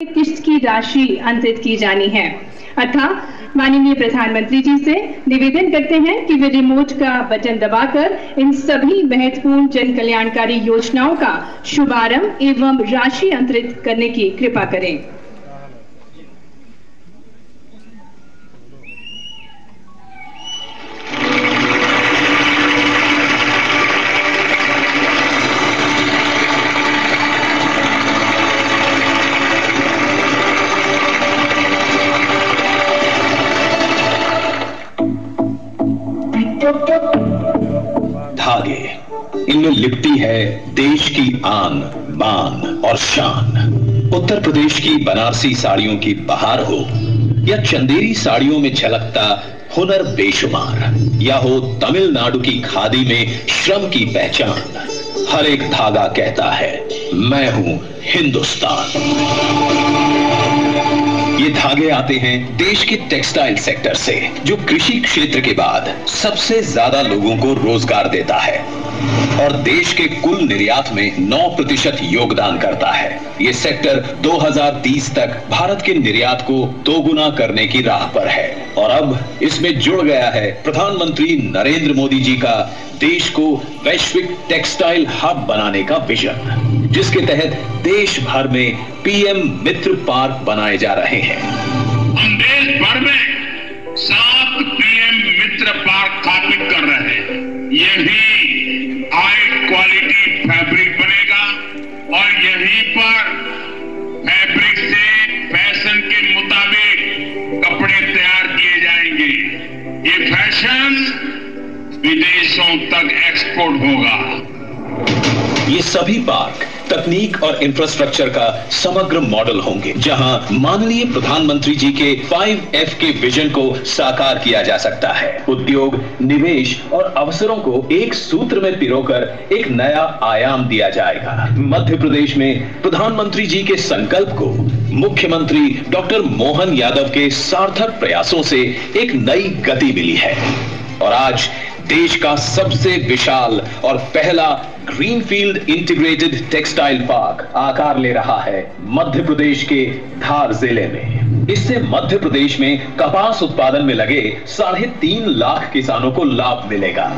किस्त की राशि अंतरित की जानी है। अतः माननीय प्रधानमंत्री जी से निवेदन करते हैं कि वे रिमोट का बटन दबाकर इन सभी महत्वपूर्ण जन कल्याणकारी योजनाओं का शुभारंभ एवं राशि अंतरित करने की कृपा करें। धागे, इनमें लिपटी है देश की आन बान और शान। उत्तर प्रदेश की बनारसी साड़ियों की बहार हो या चंदेरी साड़ियों में झलकता हुनर बेशुमार, या हो तमिलनाडु की खादी में श्रम की पहचान, हर एक धागा कहता है मैं हूं हिंदुस्तान। ये धागे आते हैं देश के टेक्सटाइल सेक्टर से, जो कृषि क्षेत्र के बाद सबसे ज्यादा लोगों को रोजगार देता है और देश के कुल निर्यात में 9% योगदान करता है। ये सेक्टर 2030 तक भारत के निर्यात को दोगुना करने की राह पर है और अब इसमें जुड़ गया है प्रधानमंत्री नरेंद्र मोदी जी का देश को वैश्विक टेक्सटाइल हब बनाने का विजन, जिसके तहत देश भर में पीएम मित्र पार्क बनाए जा रहे हैं। हम देश भर में 7 पीएम मित्र पार्क स्थापित कर रहे हैं। यही हाई क्वालिटी फैब्रिक बनेगा और यहीं पर फैब्रिक से फैशन के मुताबिक कपड़े तैयार किए जाएंगे। ये फैशन विदेशों तक एक्सपोर्ट होगा। ये सभी पार्क तकनीक और इंफ्रास्ट्रक्चर का समग्र मॉडल होंगे, जहां माननीय प्रधानमंत्री जी के 5F के विजन को साकार किया जा सकता है। उद्योग, निवेश और अवसरों को एक सूत्र में पिरोकर एक नया आयाम दिया जाएगा। मध्य प्रदेश में प्रधानमंत्री जी के संकल्प को मुख्यमंत्री डॉक्टर मोहन यादव के सार्थक प्रयासों से एक नई गति मिली है और आज देश का सबसे विशाल और पहला ग्रीनफील्ड इंटीग्रेटेड टेक्सटाइल पार्क आकार ले रहा है मध्य प्रदेश के धार जिले में। इससे मध्य प्रदेश में कपास उत्पादन में लगे 3.5 लाख किसानों को लाभ मिलेगा।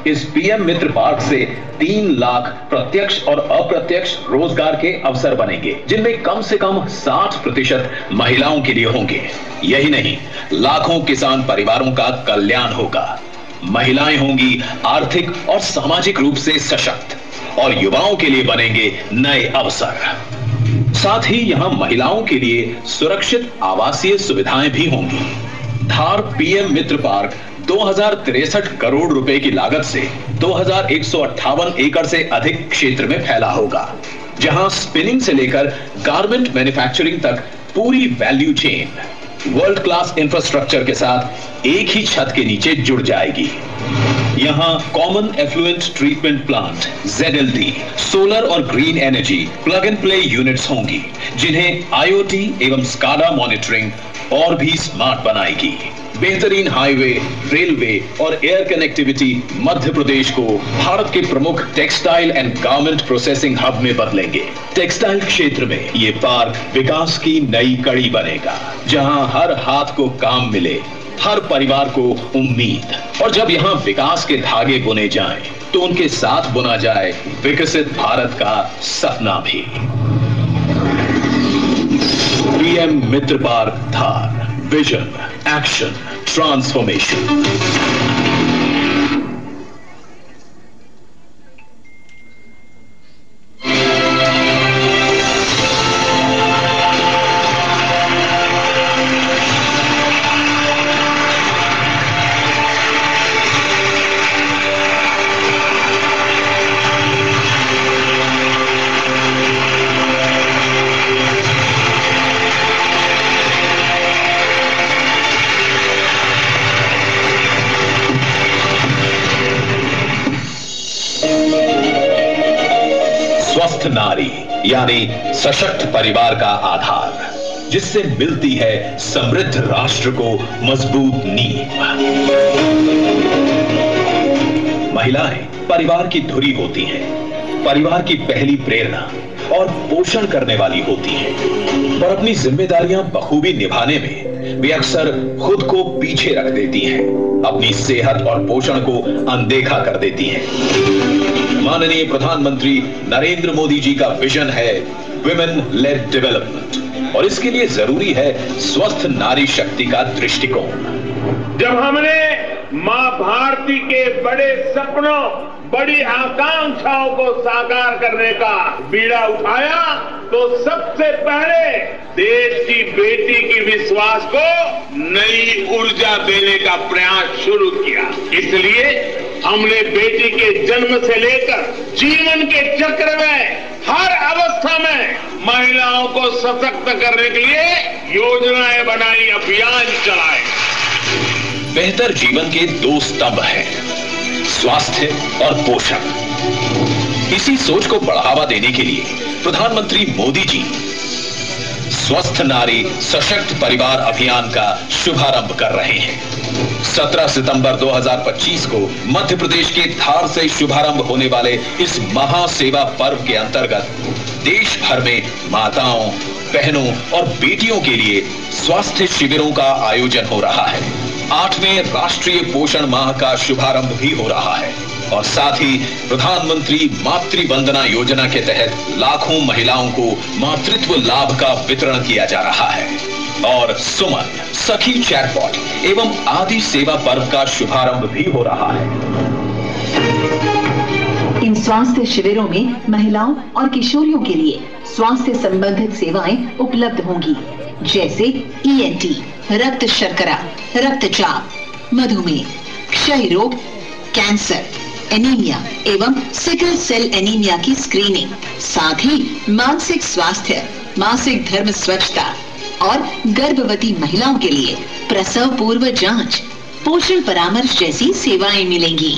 इस पीएम मित्र पार्क से 3 लाख प्रत्यक्ष और अप्रत्यक्ष रोजगार के अवसर बनेंगे, जिनमें कम से कम 60% महिलाओं के लिए होंगे। यही नहीं, लाखों किसान परिवारों का कल्याण होगा। महिलाएं होंगी आर्थिक और सामाजिक रूप से सशक्त और युवाओं के लिए बनेंगे नए अवसर। साथ ही यहां महिलाओं के लिए सुरक्षित आवासीय सुविधाएं भी होंगी। धार पीएम मित्र पार्क 2063 करोड़ रुपए की लागत से 2158 एकड़ से अधिक क्षेत्र में फैला होगा, जहां स्पिनिंग से लेकर गारमेंट मैन्युफैक्चरिंग तक पूरी value chain world class infrastructure के साथ एक ही छत के नीचे जुड़ जाएगी। यहां common effluent treatment plant ZLT, solar और green energy plug and play units होंगी, जिन्हें IoT एवं SCADA मॉनिटरिंग और भी स्मार्ट बनाएगी। बेहतरीन हाईवे, रेलवे और एयर कनेक्टिविटी मध्य प्रदेश को भारत के प्रमुख textile and garment processing hub में बदलेंगे। टेक्सटाइल क्षेत्र में ये पार्क विकास की नई कड़ी बनेगा, जहां हर हाथ को काम मिले, हर परिवार को उम्मीद। और जब यहां विकास के धागे बुने जाएं, तो उनके साथ बुना जाए विकसित भारत का सपना भी। पीएम मित्र पार्क धार, विजन, एक्शन, ट्रांसफॉर्मेशन। स्वस्थ नारी यानी सशक्त परिवार का आधार, जिससे मिलती है समृद्ध राष्ट्र को मजबूत नींव। महिलाएं परिवार की धुरी होती हैं, परिवार की पहली प्रेरणा और पोषण करने वाली होती हैं, पर अपनी जिम्मेदारियां बखूबी निभाने में वे अक्सर खुद को पीछे रख देती हैं, अपनी सेहत और पोषण को अनदेखा कर देती हैं। माननीय प्रधानमंत्री नरेंद्र मोदी जी का विजन है विमेन लेड डेवलपमेंट, और इसके लिए जरूरी है स्वस्थ नारी शक्ति का दृष्टिकोण। जब हमने मां भारती के बड़े सपनों, बड़ी आकांक्षाओं को साकार करने का बीड़ा उठाया, तो सबसे पहले देश की बेटी की विश्वास को नई ऊर्जा देने का प्रयास शुरू किया। इसलिए हमने बेटी के जन्म से लेकर जीवन के चक्र में हर अवस्था में महिलाओं को सशक्त करने के लिए योजनाएं बनाई, अभियान चलाए। बेहतर जीवन के दो स्तंभ हैं, स्वास्थ्य और पोषण। इसी सोच को बढ़ावा देने के लिए प्रधानमंत्री मोदी जी स्वस्थ नारी सशक्त परिवार अभियान का शुभारंभ कर रहे हैं। 17 सितंबर 2025 को मध्य प्रदेश के धार से शुभारंभ होने वाले इस महासेवा पर्व के अंतर्गत देश भर में माताओं, बहनों और बेटियों के लिए स्वास्थ्य शिविरों का आयोजन हो रहा है। 8वें राष्ट्रीय पोषण माह का शुभारंभ भी हो रहा है, और साथ ही प्रधानमंत्री मातृ वंदना योजना के तहत लाखों महिलाओं को मातृत्व लाभ का वितरण किया जा रहा है। और सुमन, सखी चैटबॉट एवं आदि सेवा पर्व का शुभारंभ भी हो रहा है। इन स्वास्थ्य शिविरों में महिलाओं और किशोरियों के लिए स्वास्थ्य संबंधित सेवाएं उपलब्ध होंगी, जैसे ENT, रक्त शर्करा, रक्तचाप, मधुमेह, क्षय रोग, कैंसर, एनीमिया एवं सिकल सेल एनीमिया की स्क्रीनिंग, साथ ही मानसिक स्वास्थ्य, मासिक धर्म स्वच्छता और गर्भवती महिलाओं के लिए प्रसव पूर्व जांच, पोषण परामर्श जैसी सेवाएं मिलेंगी।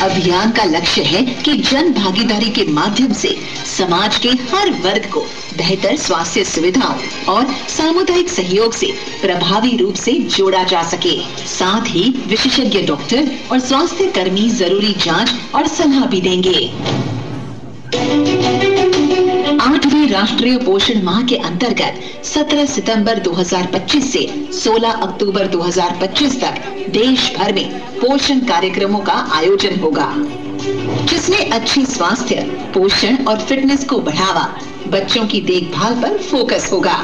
अभियान का लक्ष्य है कि जन भागीदारी के माध्यम से समाज के हर वर्ग को बेहतर स्वास्थ्य सुविधाओं और सामुदायिक सहयोग से प्रभावी रूप से जोड़ा जा सके। साथ ही विशेषज्ञ डॉक्टर और स्वास्थ्य कर्मी जरूरी जांच और सलाह भी देंगे। 8वें राष्ट्रीय पोषण माह के अंतर्गत 17 सितंबर 2025 से 16 अक्टूबर 2025 तक देश भर में पोषण कार्यक्रमों का आयोजन होगा, जिसमें अच्छे स्वास्थ्य, पोषण और फिटनेस को बढ़ावा, बच्चों की देखभाल पर फोकस होगा।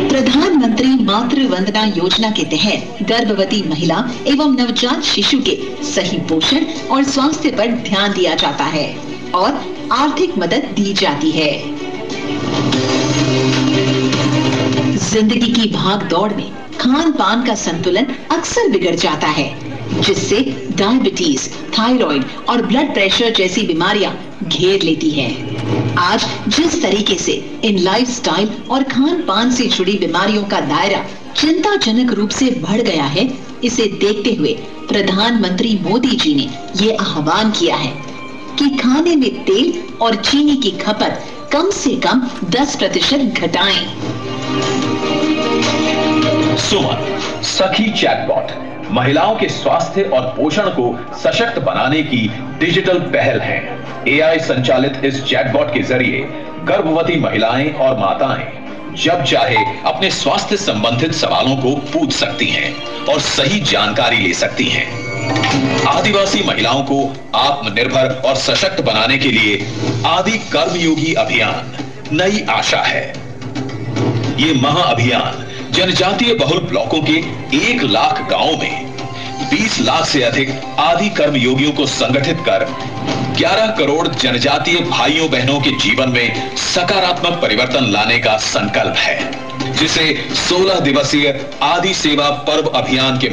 प्रधानमंत्री मातृ वंदना योजना के तहत गर्भवती महिला एवं नवजात शिशु के सही पोषण और स्वास्थ्य पर ध्यान दिया जाता है और आर्थिक मदद दी जाती है। जिंदगी की भाग दौड़ में खान पान का संतुलन अक्सर बिगड़ जाता है, जिससे डायबिटीज, थायराइड और ब्लड प्रेशर जैसी बीमारियां घेर लेती हैं। आज जिस तरीके से इन लाइफस्टाइल और खान पान से जुड़ी बीमारियों का दायरा चिंताजनक रूप से बढ़ गया है, इसे देखते हुए प्रधानमंत्री मोदी जी ने ये आह्वान किया है कि खाने में तेल और चीनी की खपत कम से कम 10% घटाएं। सुमन, सखी चैटबॉट महिलाओं के स्वास्थ्य और पोषण को सशक्त बनाने की डिजिटल पहल है। AI संचालित इस चैटबॉट के जरिए गर्भवती महिलाएं और माताएं जब चाहे अपने स्वास्थ्य संबंधित सवालों को पूछ सकती हैं और सही जानकारी ले सकती हैं। आदिवासी महिलाओं को आत्मनिर्भर और सशक्त बनाने के लिए आदि कर्मयोगी अभियान नई आशा है। ये महाअभियान जनजातीय बहुल ब्लॉकों के 1 लाख गांवों में 20 लाख से अधिक आदि कर्मयोगियों को संगठित कर 11 करोड़ जनजातीय भाइयों बहनों के जीवन में सकारात्मक परिवर्तन लाने का संकल्प है, जिसे 16 दिवसीय आदि सेवा पर्व अभियान के